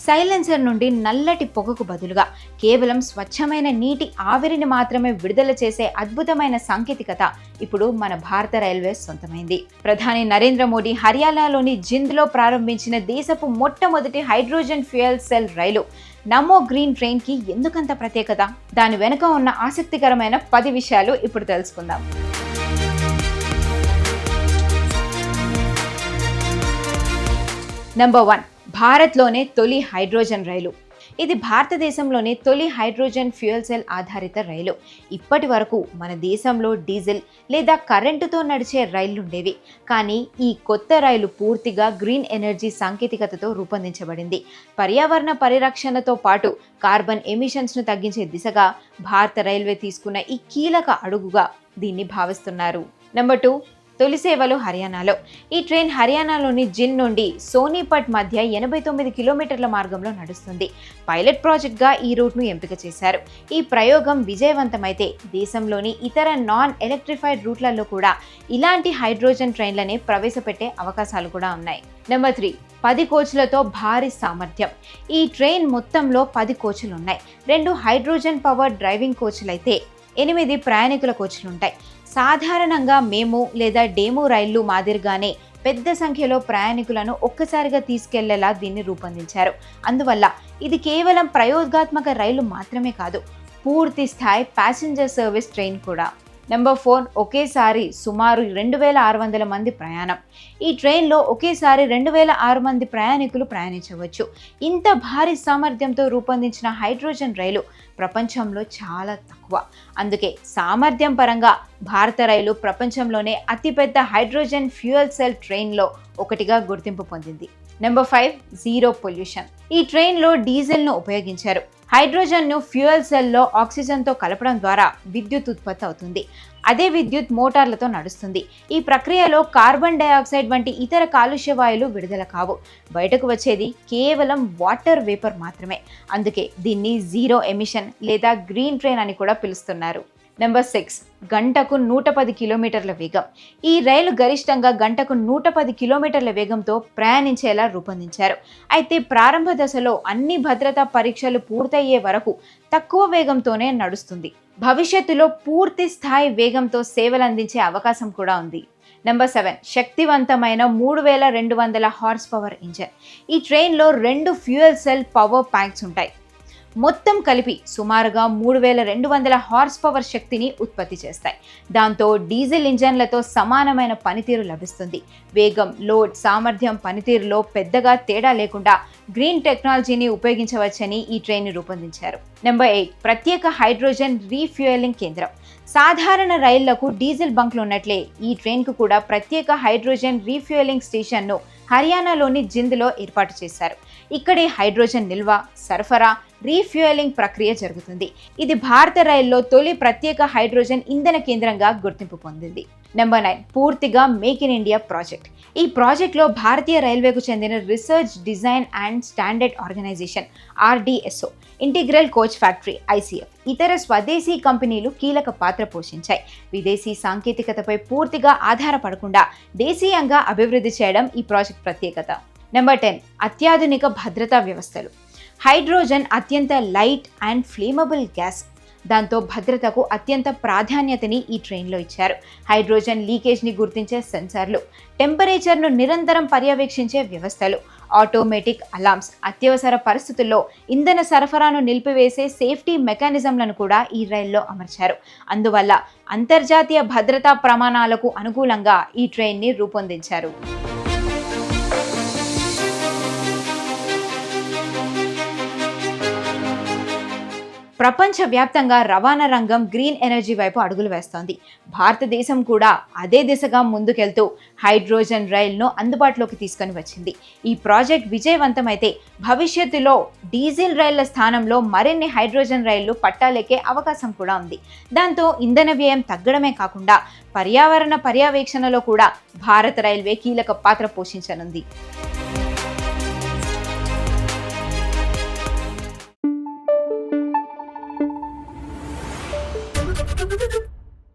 Silencer నుండి నల్లటి పొగకు బదులుగా కేవలం స్వచ్ఛమైన నీటి ఆవిరిని మాత్రమే విడుదల చేసే అద్భుతమైన సాంకేతికత ఇప్పుడు మన భారత రైల్వేస్ సొంతమైంది. ప్రధాని నరేంద్ర మోడీ హర్యానాలోని జింద్లో ప్రారంభించిన దేశపు మొట్టమొదటి హైడ్రోజన్ ఫ్యూయల్ సెల్ రైలు నమో గ్రీన్ ట్రైన్ కి ఎందుకంత ప్రత్యేకత? దాని వెనుక ఉన్న ఆసక్తికరమైన 10 విషయాలు ఇప్పుడు తెలుసుకుందాం. నంబర్ 1, భారత్లోనే తొలి హైడ్రోజన్ రైలు. ఇది భారతదేశంలోనే తొలి హైడ్రోజన్ ఫ్యూయల్ సెల్ ఆధారిత రైలు. ఇప్పటి వరకు మన దేశంలో డీజిల్ లేదా కరెంటుతో నడిచే రైళ్లుండేవి. కానీ ఈ కొత్త రైలు పూర్తిగా గ్రీన్ ఎనర్జీ సాంకేతికతతో రూపొందించబడింది. పర్యావరణ పరిరక్షణతో పాటు కార్బన్ ఎమిషన్స్ను తగ్గించే దిశగా భారత రైల్వే తీసుకున్న ఈ కీలక అడుగుగా దీన్ని భావిస్తున్నారు. నంబర్ 2, తొలి సేవలు హర్యానాలో. ఈ ట్రైన్ హర్యానాలోని జింద్ నుండి సోనీపట్ మధ్య 89 కిలోమీటర్ల మార్గంలో నడుస్తుంది. పైలట్ ప్రాజెక్ట్గా ఈ రూట్ను ఎంపిక చేశారు. ఈ ప్రయోగం విజయవంతమైతే దేశంలోని ఇతర నాన్ ఎలక్ట్రిఫైడ్ రూట్లలో కూడా ఇలాంటి హైడ్రోజన్ ట్రైన్లనే ప్రవేశపెట్టే అవకాశాలు కూడా ఉన్నాయి. నెంబర్ 3, 10 కోచ్లతో భారీ సామర్థ్యం. ఈ ట్రైన్ మొత్తంలో 10 కోచ్లు ఉన్నాయి. 2 హైడ్రోజన్ పవర్ డ్రైవింగ్ కోచ్లయితే 8 ప్రయాణికుల కోచ్లుంటాయి. సాధారణంగా మేము లేదా డెమో రైళ్లు మాదిరిగానే పెద్ద సంఖ్యలో ప్రయాణికులను ఒక్కసారిగా తీసుకెళ్లేలా దీన్ని రూపొందించారు. అందువల్ల ఇది కేవలం ప్రయోగాత్మక రైలు మాత్రమే కాదు, పూర్తి స్థాయి ప్యాసింజర్ సర్వీస్ ట్రైన్ కూడా. నెంబర్ 4, ఒకేసారి సుమారు 2600 మంది ప్రయాణం. ఈ ట్రైన్లో ఒకేసారి 2600 మంది ప్రయాణికులు ప్రయాణించవచ్చు. ఇంత భారీ సామర్థ్యంతో రూపొందించిన హైడ్రోజన్ రైలు ప్రపంచంలో చాలా తక్కువ. అందుకే సామర్థ్యం పరంగా భారత రైలు ప్రపంచంలోనే అతిపెద్ద హైడ్రోజన్ ఫ్యూయల్ సెల్ ట్రైన్లో ఒకటిగా గుర్తింపు పొందింది. Number 5, zero pollution. ఈ ట్రైన్లో డీజిల్ను ఉపయోగించారు. హైడ్రోజన్ను ఫ్యూయల్ సెల్లో ఆక్సిజన్తో కలపడం ద్వారా విద్యుత్ ఉత్పత్తి అవుతుంది. అదే విద్యుత్ మోటార్లతో నడుస్తుంది. ఈ ప్రక్రియలో కార్బన్ డయాక్సైడ్ వంటి ఇతర కాలుష్య వాయువులు విడుదల కావు. బయటకు వచ్చేది కేవలం వాటర్ వేపర్ మాత్రమే. అందుకే దీన్ని జీరో ఎమిషన్ లేదా గ్రీన్ ట్రైన్ అని కూడా పిలుస్తున్నారు. నెంబర్ 6, గంటకు 110 కిలోమీటర్ల వేగం. ఈ రైలు గరిష్టంగా గంటకు 110 కిలోమీటర్ల వేగంతో ప్రయాణించేలా రూపొందించారు. అయితే ప్రారంభ దశలో అన్ని భద్రతా పరీక్షలు పూర్తయ్యే వరకు తక్కువ వేగంతోనే నడుస్తుంది. భవిష్యత్తులో పూర్తి స్థాయి వేగంతో సేవలు అందించే అవకాశం కూడా ఉంది. నెంబర్ 7, శక్తివంతమైన 3200 హార్స్ పవర్ ఇంజన్. ఈ ట్రైన్లో 2 ఫ్యూయల్ సెల్ పవర్ ప్యాక్స్ ఉంటాయి. మొత్తం కలిపి సుమారుగా 3200 హార్స్ పవర్ శక్తిని ఉత్పత్తి చేస్తాయి. దాంతో డీజిల్ ఇంజన్లతో సమానమైన పనితీరు లభిస్తుంది. వేగం, లోడ్, సామర్థ్యం, పనితీరులో పెద్దగా తేడా లేకుండా గ్రీన్ టెక్నాలజీని ఉపయోగించవచ్చని ఈ ట్రైన్ రూపొందించారు. నెంబర్ 8, ప్రత్యేక హైడ్రోజన్ రీఫ్యూయలింగ్ కేంద్రం. సాధారణ రైళ్లకు డీజిల్ బంక్లు ఉన్నట్లే ఈ ట్రైన్కు కూడా ప్రత్యేక హైడ్రోజన్ రీఫ్యూయలింగ్ స్టేషన్ను హర్యానాలోని జింద్లో ఏర్పాటు చేశారు. ఇక్కడే హైడ్రోజన్ నిల్వ, సరఫరా, రీఫ్యూయలింగ్ ప్రక్రియ జరుగుతుంది. ఇది భారత రైల్లో తొలి ప్రత్యేక హైడ్రోజన్ ఇంధన కేంద్రంగా గుర్తింపు పొందింది. నెంబర్ 9, పూర్తిగా మేక్ ఇన్ ఇండియా ప్రాజెక్ట్. ఈ ప్రాజెక్ట్లో భారతీయ రైల్వేకు చెందిన research, design and standard organisation RDSO, integral coach factory ICF, ఇతర స్వదేశీ కంపెనీలు కీలక పాత్ర పోషించాయి. విదేశీ సాంకేతికతపై పూర్తిగా ఆధారపడకుండా దేశీయంగా అభివృద్ధి చేయడం ఈ ప్రాజెక్ట్ ప్రత్యేకత. నెంబర్ 10, అత్యాధునిక భద్రతా వ్యవస్థలు. హైడ్రోజన్ అత్యంత లైట్ అండ్ ఫ్లేమబుల్ గ్యాస్. దాంతో భద్రతకు అత్యంత ప్రాధాన్యతని ఈ ట్రైన్లో ఇచ్చారు. హైడ్రోజన్ లీకేజ్ని గుర్తించే సెన్సార్లు, టెంపరేచర్ను నిరంతరం పర్యవేక్షించే వ్యవస్థలు, ఆటోమేటిక్ అలార్మ్స్, అత్యవసర పరిస్థితుల్లో ఇంధన సరఫరాను నిలిపివేసే సేఫ్టీ మెకానిజంలను కూడా ఈ రైల్లో అమర్చారు. అందువల్ల అంతర్జాతీయ భద్రతా ప్రమాణాలకు అనుకూలంగా ఈ ట్రైన్ని రూపొందించారు. ప్రపంచవ్యాప్తంగా రవాణా రంగం గ్రీన్ ఎనర్జీ వైపు అడుగులు వేస్తోంది. భారతదేశం కూడా అదే దిశగా ముందుకెళ్తూ హైడ్రోజన్ రైలును అందుబాటులోకి తీసుకొని వచ్చింది. ఈ ప్రాజెక్ట్ విజయవంతమైతే భవిష్యత్తులో డీజిల్ రైళ్ల స్థానంలో మరిన్ని హైడ్రోజన్ రైళ్లు పట్టాలెక్కే అవకాశం కూడా ఉంది. దాంతో ఇంధన వ్యయం తగ్గడమే కాకుండా పర్యావరణ పర్యవేక్షణలో కూడా భారత రైల్వే కీలక పాత్ర పోషించనుంది.